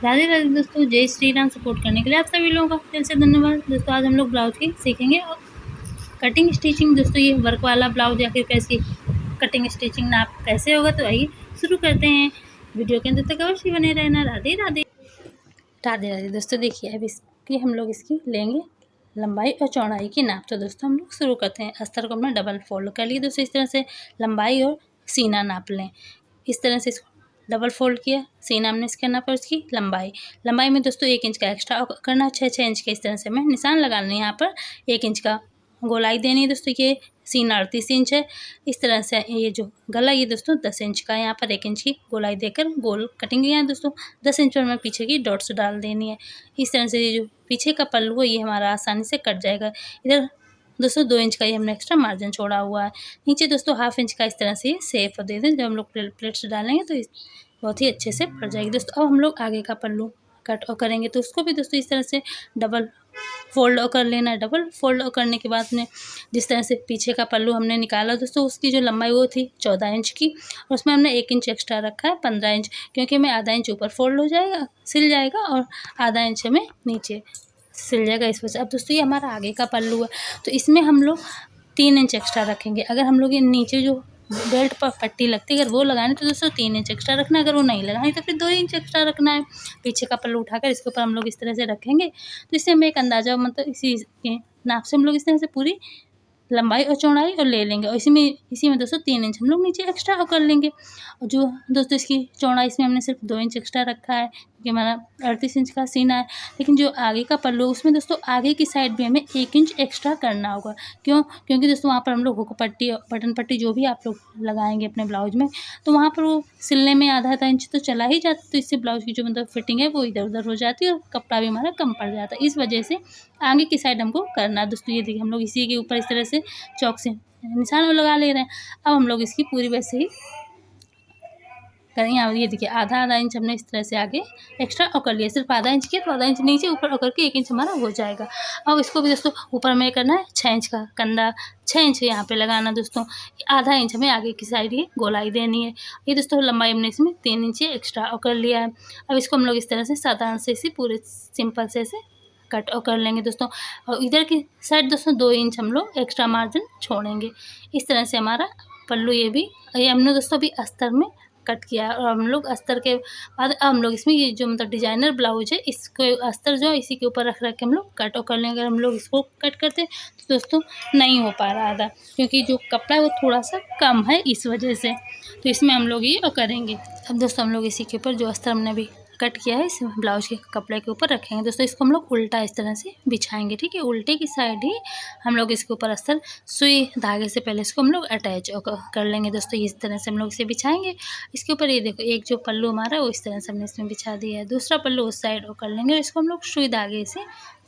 राधे राधे दोस्तों, जय श्री राम। सपोर्ट करने के लिए आप सभी लोगों का दिल से धन्यवाद। दोस्तों आज हम लोग ब्लाउज की सीखेंगे और कटिंग स्टिचिंग। दोस्तों ये वर्क वाला ब्लाउज या फिर कैसी कटिंग स्टिचिंग नाप कैसे होगा, तो आइए शुरू करते हैं। वीडियो के अंदर तक अवश्य बने रहना। राधे राधे। राधे राधे दोस्तों, देखिए अब इसकी हम लोग इसकी लेंगे लंबाई और चौड़ाई की नाप। तो दोस्तों हम लोग शुरू करते हैं। अस्तर को हमने डबल फोल्ड कर लिए दोस्तों। इस तरह से लंबाई और सीना नाप लें। इस तरह से इसको डबल फोल्ड किया, सीना हमने इसके नापा और इसकी लंबाई में दोस्तों 1 इंच का एक्स्ट्रा करना है। 6 इंच के इस तरह से हमें निशान लगाना है। यहाँ पर 1 इंच का गोलाई देनी है दोस्तों। ये सीना 38 इंच है। इस तरह से ये जो गला ये दोस्तों 10 इंच का है। यहाँ पर 1 इंच की गोलाई देकर गोल कटिंग किया है दोस्तों। 10 इंच पर हमें पीछे की डॉट्स डाल देनी है। इस तरह से ये जो पीछे का पल्लू है ये हमारा आसानी से कट जाएगा। इधर दोस्तों 2 इंच का ये हमने एक्स्ट्रा मार्जिन छोड़ा हुआ है। नीचे दोस्तों 1/2 इंच का इस तरह से ये सेप दे दें। जब हम लोग प्लेट्स डालेंगे तो बहुत ही अच्छे से पड़ जाएगी दोस्तों। अब हम लोग आगे का पल्लू कट और करेंगे, तो उसको भी दोस्तों इस तरह से डबल फोल्ड कर लेना है। डबल फोल्ड करने के बाद में जिस तरह से पीछे का पल्लू हमने निकाला दोस्तों, उसकी जो लंबाई वो थी 14 इंच की, और उसमें हमने 1 इंच एक्स्ट्रा रखा है 15 इंच, क्योंकि हमें आधा इंच ऊपर फोल्ड हो जाएगा, सिल जाएगा, और आधा इंच हमें नीचे सिल जाएगा इस वजह से। अब दोस्तों ये हमारा आगे का पल्लू है, तो इसमें हम लोग 3 इंच एक्स्ट्रा रखेंगे। अगर हम लोग ये नीचे जो बेल्ट पर पट्टी लगती है अगर वो लगानी तो दोस्तों 3 इंच एक्स्ट्रा रखना है। अगर वो नहीं लगानी तो फिर 2 इंच एक्स्ट्रा रखना है। पीछे का पल्लू उठाकर इसके ऊपर हम लोग इस तरह से रखेंगे, तो इससे हमें एक अंदाज़ा, मतलब इसी के नाप से हम लोग इस तरह से पूरी लंबाई और चौड़ाई और ले लेंगे। और इसी में दोस्तों 3 इंच हम लोग नीचे एक्स्ट्रा और कर लेंगे। और जो दोस्तों इसकी चौड़ाई इसमें हमने सिर्फ 2 इंच एक्स्ट्रा रखा है, क्योंकि हमारा 38 इंच का सीना है। लेकिन जो आगे का पल्लू उसमें दोस्तों आगे की साइड भी हमें 1 इंच एक्स्ट्रा करना होगा। क्योंकि दोस्तों वहाँ पर हम लोग हुक पट्टी, बटन पट्टी जो भी आप लोग लगाएंगे अपने ब्लाउज में, तो वहाँ पर वो सिलने में आधा इंच तो चला ही जाता है। तो इससे ब्लाउज की जो मतलब फिटिंग है वो इधर उधर हो जाती है और कपड़ा भी हमारा कम पड़ जाता है। इस वजह से आगे की साइड हमको करना है दोस्तों। ये देखिए हम लोग इसी के ऊपर इस तरह से चौक से निशान लगा ले रहे हैं। अब हम लोग इसकी पूरी वैसे ही करेंगे। और ये देखिए आधा इंच हमने इस तरह से आगे एक्स्ट्रा और कर लिया। सिर्फ आधा इंच किया तो आधा इंच नीचे ऊपर और करके 1 इंच हमारा हो जाएगा। अब इसको भी दोस्तों ऊपर में करना है 6 इंच का कंधा, 6 इंच यहाँ पे लगाना दोस्तों। आधा इंच हमें आगे की साइड ये गोलाई देनी है। ये दोस्तों लंबाई हमने इसमें 3 इंच एक्स्ट्रा और कर लिया है। अब इसको हम लोग इस तरह से साधारण से इसी पूरे सिंपल से ऐसे कट और कर लेंगे दोस्तों। और इधर की साइड दोस्तों 2 इंच हम लोग एक्स्ट्रा मार्जिन छोड़ेंगे। इस तरह से हमारा पल्लू ये हमने दोस्तों अभी अस्तर में कट किया। और हम लोग अस्तर के बाद अब हम लोग इसमें ये जो मतलब डिजाइनर ब्लाउज है इसको अस्तर जो इसी के ऊपर रख के हम लोग कट और कर लेंगे। अगर हम लोग इसको कट करते तो दोस्तों नहीं हो पा रहा था, क्योंकि जो कपड़ा है वो थोड़ा सा कम है इस वजह से। तो इसमें हम लोग ये करेंगे। अब दोस्तों हम लोग इसी के ऊपर जो अस्तर हमने अभी कट किया है इस ब्लाउज के कपड़े के ऊपर रखेंगे दोस्तों। इसको हम लोग उल्टा इस तरह से बिछाएंगे, ठीक है। उल्टे की साइड ही हम लोग इसके ऊपर अस्तर सुई धागे से पहले इसको हम लोग अटैच कर लेंगे दोस्तों। इस तरह से हम लोग इसे बिछाएंगे। इसके ऊपर ये देखो एक जो पल्लू हमारा है वो इस तरह से हमने इसमें बिछा दिया है। दूसरा पल्लू उस साइड और कर लेंगे। इसको हम लोग सुई धागे से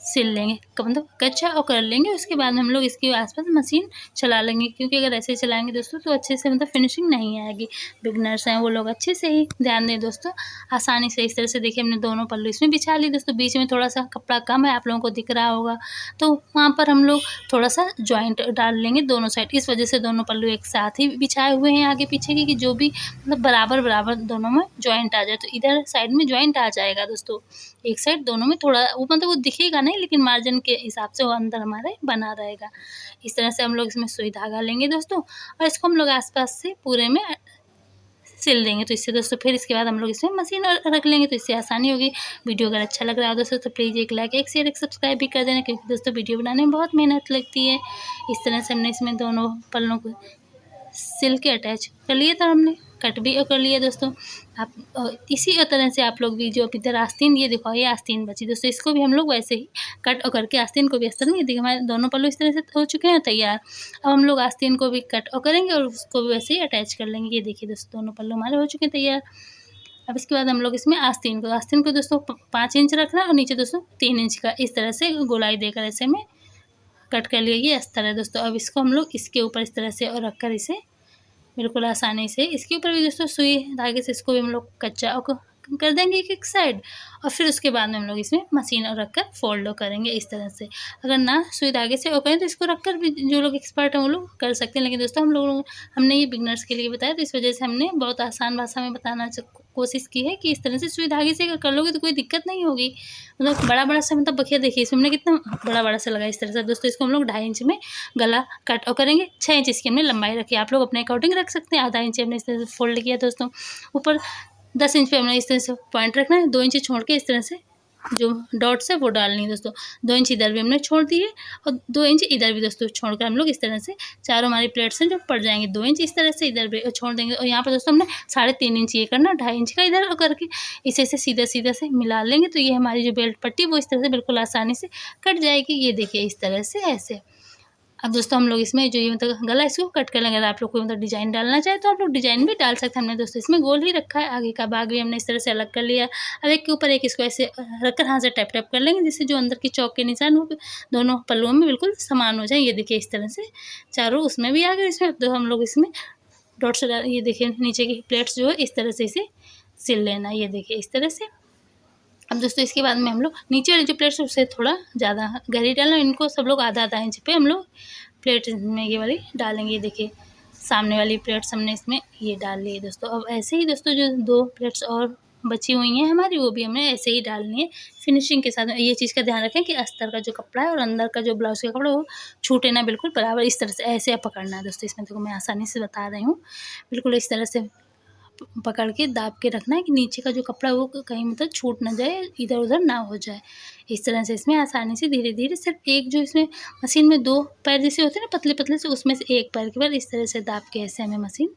सिल लेंगे, मतलब कच्चा और कर लेंगे। उसके बाद हम लोग इसके आसपास मशीन चला लेंगे, क्योंकि अगर ऐसे चलाएंगे दोस्तों तो अच्छे से मतलब फिनिशिंग नहीं आएगी। बिगनर्स हैं वो लोग अच्छे से ही ध्यान दें दोस्तों। आसानी से इस तरह से देखिए हमने दोनों पल्लू इसमें बिछा लिए दोस्तों। बीच में थोड़ा सा कपड़ा कम है, आप लोगों को दिख रहा होगा, तो वहाँ पर हम लोग थोड़ा सा जॉइंट डाल लेंगे दोनों साइड। इस वजह से दोनों पल्लू एक साथ ही बिछाए हुए हैं आगे पीछे की, कि जो भी मतलब बराबर दोनों में जॉइंट आ जाए। तो इधर साइड में जॉइंट आ जाएगा दोस्तों, एक साइड दोनों में थोड़ा वो मतलब वो दिखेगा नहीं, लेकिन मार्जिन के हिसाब से वो अंदर हमारे बना रहेगा। इस तरह से हम लोग इसमें सुई धागा लेंगे दोस्तों, और इसको हम लोग आसपास से पूरे में सिल देंगे। तो इससे दोस्तों फिर इसके बाद हम लोग इसमें मशीन रख लेंगे, तो इससे आसानी होगी। वीडियो अगर अच्छा लग रहा है दोस्तों तो प्लीज़ एक लाइक, एक शेयर, एक सब्सक्राइब भी कर देना, क्योंकि दोस्तों वीडियो बनाने में बहुत मेहनत लगती है। इस तरह से हमने इसमें दोनों पल्लों को सिल के अटैच कर लिया था, हमने कट भी कर लिया दोस्तों। आप इसी तरह से आप लोग भी जो इधर आस्तीन, ये देखो ये आस्तीन बची दोस्तों, इसको भी हम लोग वैसे ही कट और करके आस्तीन को भी अस्तर में, ये देखिए हमारे दोनों पल्लू इस तरह से हो चुके हैं तैयार। अब हम लोग आस्तीन को भी कट और करेंगे और उसको भी वैसे ही अटैच कर लेंगे। ये देखिए दोस्तों दोनों पल्लू हमारे हो चुके हैं तैयार। अब इसके बाद हम लोग इसमें आस्तीन को दोस्तों 5 इंच रखना है, और नीचे दोस्तों 3 इंच का इस तरह से गोलाई देकर ऐसे में कट कर लिया। ये अस्तर है दोस्तों। अब इसको हम लोग इसके ऊपर इस तरह से और रखकर इसे बिल्कुल आसानी से इसके ऊपर भी दोस्तों सुई धागे से इसको भी हम लोग कच्चा और कर देंगे एक एक साइड, और फिर उसके बाद में हम लोग इसमें मशीन रख कर फोल्ड करेंगे इस तरह से। अगर ना सुई धागे से करें तो इसको रख कर भी जो लोग एक्सपर्ट हैं वो लोग कर सकते हैं, लेकिन दोस्तों हमने ये बिगनर्स के लिए बताया, तो इस वजह से हमने बहुत आसान भाषा में बताना कोशिश की है कि इस तरह से सुई धागे से अगर कर लोगे तो कोई दिक्कत नहीं होगी। मतलब बड़ा से मतलब बखिया देखिए इसमें हमने कितना बड़ा से लगा इस तरह से। दोस्तों इसको हम लोग 2.5 इंच में गला कट और करेंगे। 6 इंच इसकी हमने लंबाई रखी, आप लोग अपने अकॉर्डिंग रख सकते हैं। आधा इंच हमने इस तरह से फोल्ड किया दोस्तों। ऊपर 10 इंच पे हमने इस तरह से पॉइंट रखना है, 2 इंच छोड़ के इस तरह से जो डॉट्स है वो डालनी है दोस्तों। 2 इंच इधर भी हमने छोड़ दिए और 2 इंच इधर भी दोस्तों छोड़कर हम लोग इस तरह से चारों हमारी प्लेट्स हैं जो पड़ जाएंगे 2 इंच इस तरह से इधर भी छोड़ देंगे। और यहाँ पर दोस्तों हमने 3.5 इंच ये करना, 2.5 इंच का इधर करके इसे से सीधा से मिला लेंगे, तो ये हमारी जो बेल्ट पट्टी वो इस तरह से बिल्कुल आसानी से कट जाएगी। ये देखिए इस तरह से ऐसे। अब दोस्तों हम लोग इसमें जो ये मतलब गला इसको कट कर लेंगे। अगर आप लोग को मतलब डिज़ाइन डालना चाहे तो आप लोग डिज़ाइन भी डाल सकते हैं। हमने दोस्तों इसमें गोल ही रखा है, आगे का भाग भी हमने इस तरह से अलग कर लिया। अब एक के ऊपर एक इसको ऐसे रखकर हाथ से टैप टैप कर लेंगे, जिससे जो अंदर की चौक के निशान वो दोनों पल्लुओं में बिल्कुल समान हो जाए। ये देखिए इस तरह से चारों उसमें भी आ गए। इसमें तो हम लोग इसमें डॉट से ये देखिए नीचे की प्लेट्स जो है इस तरह से इसे सिल लेना। ये देखिए इस तरह से। अब दोस्तों इसके बाद में हम लोग नीचे वाली जो प्लेट्स है उससे थोड़ा ज़्यादा गहरी डालना, इनको सब लोग आधा इंच पे हम लोग प्लेट में ये वाली डालेंगे। ये देखिए सामने वाली प्लेट्स हमने इसमें ये डाल ली है दोस्तों। अब ऐसे ही दोस्तों जो 2 प्लेट्स और बची हुई हैं हमारी वो भी हमें ऐसे ही डालनी है फिनिशिंग के साथ। ये चीज़ का ध्यान रखें कि अस्तर का जो कपड़ा है और अंदर का जो ब्लाउज का कपड़ा वो छूटे ना, बिल्कुल बराबर इस तरह से ऐसे आप पकड़ना है दोस्तों। इसमें देखो मैं आसानी से बता रही हूँ, बिल्कुल इस तरह से पकड़ के दाब के रखना है कि नीचे का जो कपड़ा वो कहीं मतलब छूट ना जाए, इधर उधर ना हो जाए। इस तरह से इसमें आसानी से धीरे धीरे सिर्फ एक जो इसमें मशीन में 2 पैर जैसे होते हैं ना पतले पतले से, उसमें से एक पैर के बाद इस तरह से दाब के ऐसे हमें मशीन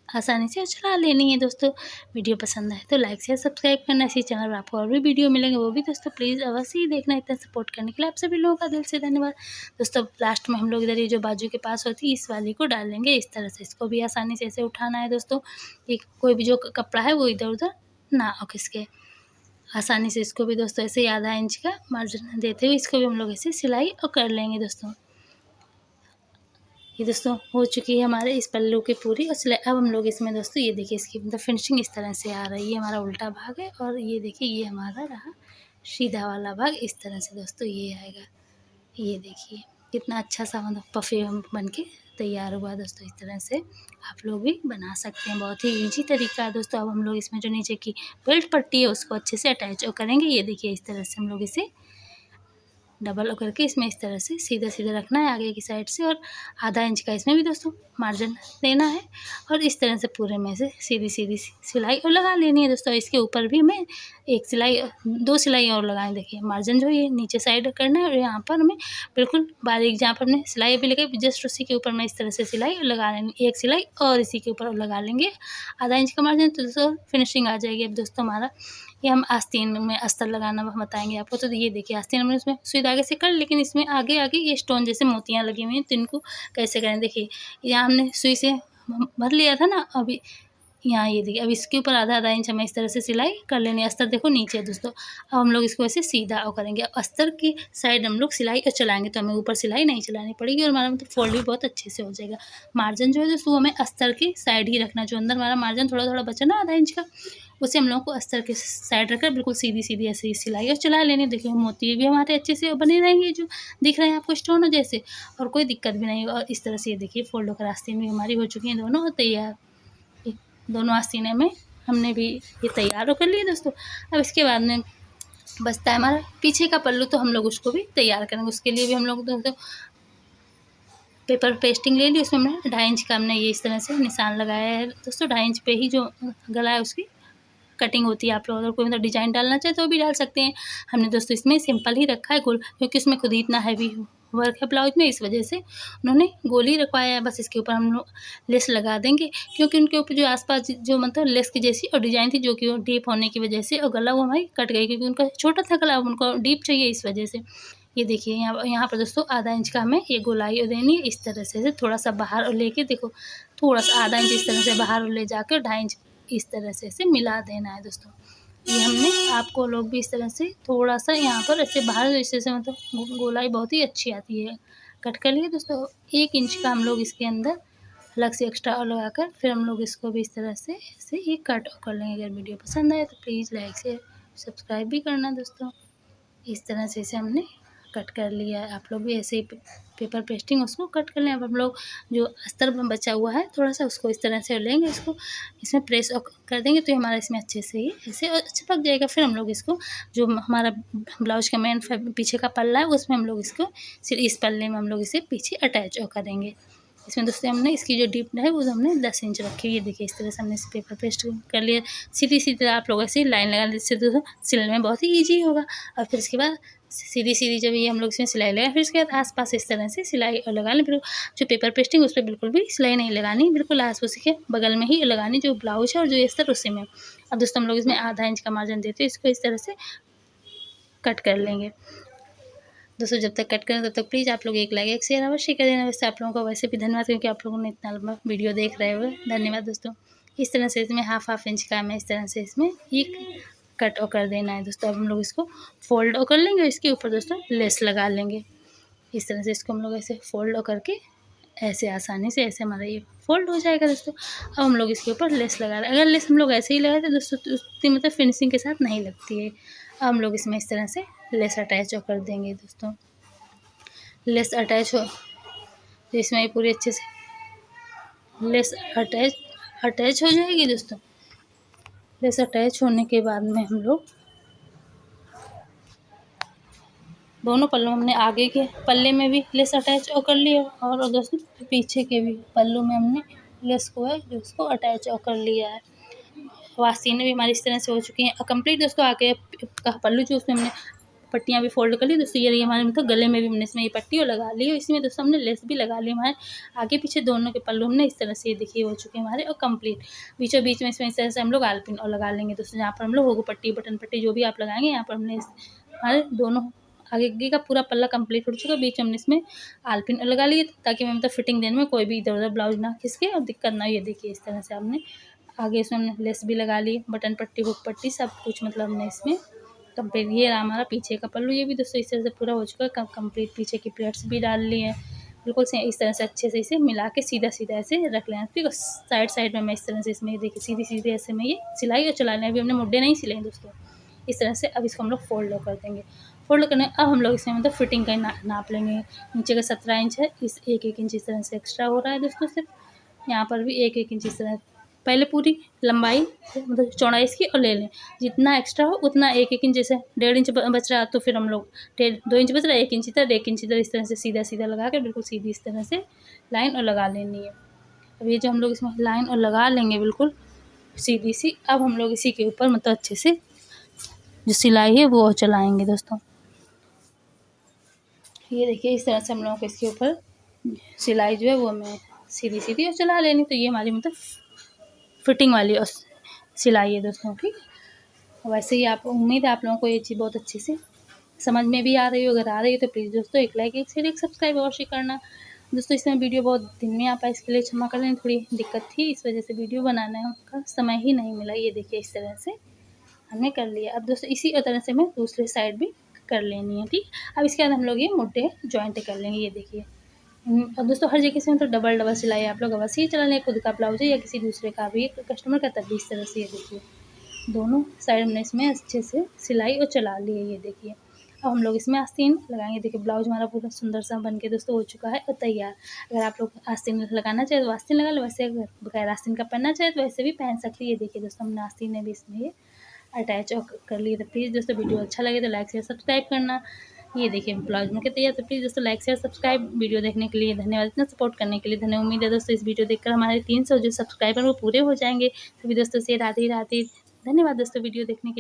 आसानी से चला लेनी है दोस्तों। वीडियो पसंद आए तो लाइक शेयर सब्सक्राइब करना। इसी चैनल पर आपको और भी वीडियो मिलेंगे, वो भी दोस्तों प्लीज़ अवश्य ही देखना। इतना सपोर्ट करने के लिए आप सभी लोगों का दिल से धन्यवाद दोस्तों। लास्ट में हम लोग इधर ये जो बाजू के पास होती है इस वाली को डाल लेंगे इस तरह से। इसको भी आसानी से ऐसे उठाना है दोस्तों, एक कोई भी जो कपड़ा है वो इधर उधर ना हो खिसके। आसानी से इसको भी दोस्तों ऐसे आधा इंच का मार्जिन देते हुए इसको भी हम लोग ऐसे सिलाई और कर लेंगे दोस्तों। ये दोस्तों हो चुकी है हमारे इस पल्लू की पूरी और सिलाई। अब हम लोग इसमें दोस्तों ये देखिए इसकी मतलब फिनिशिंग इस तरह से आ रही है। हमारा उल्टा भाग है और ये देखिए ये हमारा रहा सीधा वाला भाग। इस तरह से दोस्तों ये आएगा। ये देखिए कितना अच्छा सा मतलब पफे बन के तैयार हुआ दोस्तों। इस तरह से आप लोग भी बना सकते हैं, बहुत ही ईजी तरीका है दोस्तों। अब हम लोग इसमें जो नीचे की बेल्ट पट्टी है उसको अच्छे से अटैच करेंगे। ये देखिए इस तरह से हम लोग इसे डबल करके इसमें इस तरह से सीधा रखना है आगे की साइड से, और आधा इंच का इसमें भी दोस्तों मार्जिन देना है। और इस तरह से पूरे में से सीधी सिलाई और लगा लेनी है दोस्तों। इसके ऊपर भी हमें एक सिलाई 2 सिलाई और लगाएं। देखिए मार्जिन जो ये नीचे साइड करना है और यहाँ पर हमें बिल्कुल बारीक जहाँ पर हमने सिलाई अभी लगाई जस्ट उसी के ऊपर में इस तरह से सिलाई लगा लेंगे, एक सिलाई और इसी के ऊपर लगा लेंगे आधा इंच का मार्जिन, तो दोस्तों फिनिशिंग आ जाएगी। अब दोस्तों हमारा ये हम आस्तीन में अस्तर लगाना बताएंगे आपको। तो ये देखिए आस्तीन हमने उसमें सुई धागे से कर, लेकिन इसमें आगे ये स्टोन जैसे मोतियाँ लगी हुई हैं, तो इनको कैसे करें। देखिए यहाँ हमने सुई से भर लिया था ना, अभी यहाँ ये देखिए अब इसके ऊपर आधा इंच हमें इस तरह से सिलाई कर लेनी है। अस्तर देखो नीचे है दोस्तों। अब हम लोग इसको ऐसे सीधा और करेंगे। अब अस्तर की साइड हम लोग सिलाई और चलाएंगे तो हमें ऊपर सिलाई नहीं चलानी पड़ेगी और हमारा मतलब फोल्ड भी बहुत अच्छे से हो जाएगा। मार्जिन जो है दोस्तों हमें अस्तर की साइड ही रखना, जो अंदर हमारा मार्जिन थोड़ा बचा ना आधा इंच का, उसे हम लोगों को अस्तर के साइड रखकर बिल्कुल सीधी ऐसे ही सिलाई और चला लेनी। देखिए मोती भी हमारे अच्छे से बने रहेंगे, जो दिख रहे हैं आपको स्टोन जैसे, और कोई दिक्कत भी नहीं होगा। और इस तरह से ये देखिए फोल्ड होकर आस्तीन भी हमारी हो चुकी हैं दोनों तैयार। दोनों आस्तीनें में हमने भी ये तैयार कर लिए दोस्तों। अब इसके बाद में बचता है हमारा पीछे का पल्लू, तो हम लोग उसको भी तैयार करेंगे। उसके लिए भी हम लोग दोस्तों पेपर पेस्टिंग ले ली, उसमें हमने 2.5 इंच का हमने ये इस तरह से निशान लगाया है दोस्तों। 2.5 इंच पे ही जो गला है उसकी कटिंग होती है। आप लोग अगर कोई मतलब डिज़ाइन डालना चाहे तो भी डाल सकते हैं। हमने दोस्तों इसमें सिंपल ही रखा है गोल, क्योंकि उसमें खुद ही इतना हैवी वर्क है ब्लाउज में, इस वजह से उन्होंने गोल ही रखवाया है। बस इसके ऊपर हम लोग लेस लगा देंगे, क्योंकि उनके ऊपर जो आसपास जो मतलब लेस की जैसी और डिज़ाइन थी जो कि वो डीप होने की वजह से, और गला वो हमारी कट गई क्योंकि उनका छोटा था गला, उनको डीप चाहिए इस वजह से। ये देखिए यहाँ पर दोस्तों आधा इंच का हमें ये गोलाई देनी है इस तरह से थोड़ा सा बाहर और लेके देखो थोड़ा सा आधा इंच इस तरह से बाहर ले जाकर 2.5 इंच इस तरह से ऐसे मिला देना है दोस्तों। ये हमने आपको लोग भी इस तरह से थोड़ा सा यहाँ पर ऐसे बाहर इस तरह से मतलब गोलाई बहुत ही अच्छी आती है कट कर लिए दोस्तों। 1 इंच का हम लोग इसके अंदर अलग से एक्स्ट्रा और लगाकर फिर हम लोग इसको भी इस तरह से ऐसे ही कट कर लेंगे। अगर वीडियो पसंद आए तो प्लीज़ लाइक शेयर सब्सक्राइब भी करना दोस्तों। इस तरह से इसे हमने कट कर लिया है। आप लोग भी ऐसे ही पेपर पेस्टिंग उसको कट कर लें। अब हम लोग जो अस्तर में बचा हुआ है थोड़ा सा उसको इस तरह से लेंगे, इसको इसमें प्रेस कर देंगे तो हमारा इसमें अच्छे से ही ऐसे अच्छा पक जाएगा। फिर हम लोग इसको जो हमारा ब्लाउज का मेन पीछे का पल्ला है उसमें हम लोग इसको सिर्फ इस पल्ले में हम लोग इसे पीछे अटैच करेंगे। इसमें दोस्तों हमने इसकी जो डीप है वो हमने 10 इंच रखी है। ये देखिए इस तरह से हमने इस पेपर पेस्ट कर लिया। सीधी सीधी आप लोग ऐसे लाइन लगा जिससे दोस्तों सिलने में बहुत ही ईजी होगा। और फिर इसके बाद सीधी सीधी जब ये हम लोग इसमें सिलाई लगाएं फिर उसके बाद आसपास इस तरह से सिलाई लगा लें। फिर जो पेपर पेस्टिंग उस पर बिल्कुल भी सिलाई नहीं लगानी, बिल्कुल आसपास के बगल में ही लगानी जो ब्लाउज है और जो अस्तर उसी में। अब दोस्तों हम लोग इसमें आधा इंच का मार्जिन देते हैं, इसको इस तरह से कट कर लेंगे। दोस्तों जब तक कट करें तब तक प्लीज़ आप लोग एक लाइक एक शेयर अवश्य कर देना। वैसे आप लोगों को वैसे भी धन्यवाद क्योंकि आप लोगों ने इतना लंबा वीडियो देख रहे हुए, धन्यवाद दोस्तों। इस तरह से इसमें हाफ इंच का हमें इस तरह से इसमें एक कट कर देना है दोस्तों। अब हम लोग इसको फोल्ड कर लेंगे, इसके ऊपर दोस्तों लेस लगा लेंगे। इस तरह से इसको हम लोग ऐसे फोल्ड करके ऐसे आसानी से ऐसे हमारा ये फोल्ड हो जाएगा दोस्तों। अब हम लोग इसके ऊपर लेस लगा रहे हैं। अगर लेस हम लोग ऐसे ही लगाए तो दोस्तों उतनी मतलब फिनिशिंग के साथ नहीं लगती है। अब हम लोग इसमें इस तरह से लेस अटैच कर देंगे दोस्तों। लेस अटैच हो तो इसमें पूरी अच्छे से लेस अटैच हो जाएगी दोस्तों। लेस अटैच होने के बाद में हम लोग दोनों पल्लों हमने आगे के पल्ले में भी लेस अटैच कर लिया और दोस्तों पीछे के भी पल्लों में हमने लेस को है जो उसको अटैच कर लिया है। वास्तीनें भी हमारी इस तरह से हो चुकी हैं कंप्लीट दोस्तों। आगे का पल्लू जो उसमें हमने पट्टियाँ भी फोल्ड कर ली दोस्तों। ये हमारे मतलब गले में भी हमने इसमें ये पट्टी लगा ली और इसमें दोस्तों हमने लेस भी लगा ली। हमारे आगे पीछे दोनों के पल्लू हमने इस तरह से ये देखिए हो चुके हैं हमारे और कंप्लीट। बीचों बीच में इसमें इस तरह से हम लोग आलपिन और लगा लेंगे दोस्तों। जहाँ पर हम लोग होगो पट्टी बटन पट्टी जो भी आप लगाएंगे यहाँ पर हमने हमारे दोनों आगे का पूरा पल्ला कंप्लीट हो चुका। बीच हमने इसमें आलपिन लगा लिए ताकि हमें मतलब फिटिंग देने में कोई भी इधर उधर ब्लाउज ना खिसके और दिक्कत ना। ये देखिए इस तरह से हमने आगे इसमें हमने लेस भी लगा ली, बटन पट्टी हुक पट्टी सब कुछ मतलब हमने इसमें कंप्लीट। ये रहा हमारा पीछे का पल्लू, ये भी दोस्तों इस तरह से पूरा हो चुका है कंप्लीट। पीछे की प्लेट्स भी डाल ली है बिल्कुल से इस तरह से अच्छे से इसे मिला के सीधा सीधा ऐसे रख लेना। ठीक है साइड साइड में मैं इस तरह से इसमें देखिए सीधी सीधी ऐसे में ये सिलाई और चला लें। अभी हमने मुड्डे नहीं सिले दोस्तों इस तरह से। अब इसको हम लोग फोल्ड कर देंगे। फोल्ड करने अब हम लोग इसमें मतलब फिटिंग का नाप लेंगे। नीचे का 17 इंच है, इस एक इंच इस तरह से एक्स्ट्रा हो रहा है दोस्तों। सिर्फ यहाँ पर भी एक इंच इस तरह पहले पूरी लंबाई मतलब चौड़ाई इसकी और ले लें। जितना एक्स्ट्रा हो उतना एक इंच, जैसे 1.5 इंच बच रहा तो फिर हम लोग 2 इंच बच रहा है 1 इंच इधर 1 इंच इधर इस तरह से सीधा सीधा लगा के बिल्कुल सीधी इस तरह से लाइन और लगा लेनी है। अब ये जो हम लोग इसमें लाइन और लगा लेंगे बिल्कुल सीधी सी। अब हम लोग इसी के ऊपर मतलब अच्छे से जो सिलाई है वो चलाएँगे दोस्तों। ये देखिए इस तरह से हम लोगों को इसके ऊपर सिलाई जो है वो हमें सीधी सीधी और चला लेनी। तो ये हमारी मतलब फिटिंग वाली और सिलाई है दोस्तों। ठीक वैसे ही आप उम्मीद है आप लोगों को ये चीज़ बहुत अच्छे से समझ में भी आ रही हो। अगर आ रही है तो प्लीज़ दोस्तों एक लाइक एक शेयर एक सब्सक्राइब अवश्य करना दोस्तों। इसमें वीडियो बहुत दिन में आ पाया इसके लिए क्षमा कर लें, थोड़ी दिक्कत थी इस वजह से वीडियो बनाने का समय ही नहीं मिला। ये देखिए इस तरह से हमने कर लिया। अब दोस्तों इसी तरह से हमें दूसरे साइड भी कर लेनी है। ठीक अब इसके बाद हम लोग ये मुड्ढे जॉइंट कर लेंगे। ये देखिए अब दोस्तों हर जगह से मतलब डबल सिलाई आप लोग अवश्य ही चला लें। खुद का ब्लाउज है या किसी दूसरे का भी कस्टमर का तब भी इस तरह से ये देखिए दोनों साइड हमने इसमें अच्छे से सिलाई और चला ली है। ये देखिए अब हम लोग इसमें आस्तीन लगाएंगे। देखिए ब्लाउज हमारा पूरा सुंदर सा बन के दोस्तों हो चुका है और तैयार। अगर आप लोग आस्तीन लगाना चाहे तो आस्तीन लगा लो, वैसे अगर बगैर आस्तीन का पहनना चाहे तो वैसे भी पहन सकती है। ये देखिए दोस्तों हमने आस्तीन ने भी इसमें ये अटैच कर लिए। तो प्लीज़ दोस्तों वीडियो अच्छा लगे तो लाइक शेयर सब्सक्राइब करना। ये देखिए ब्लाउज में तैयार। तो प्लीज़ दोस्तों लाइक शेयर सब्सक्राइब वीडियो देखने के लिए धन्यवाद। इतना सपोर्ट करने के लिए धन्यवाद। उम्मीद है दोस्तों इस वीडियो देखकर हमारे 300 जो सब्सक्राइबर वो पूरे हो जाएंगे। सभी दोस्तों से राधे राधे। धन्यवाद दोस्तों वीडियो देखने के लिए।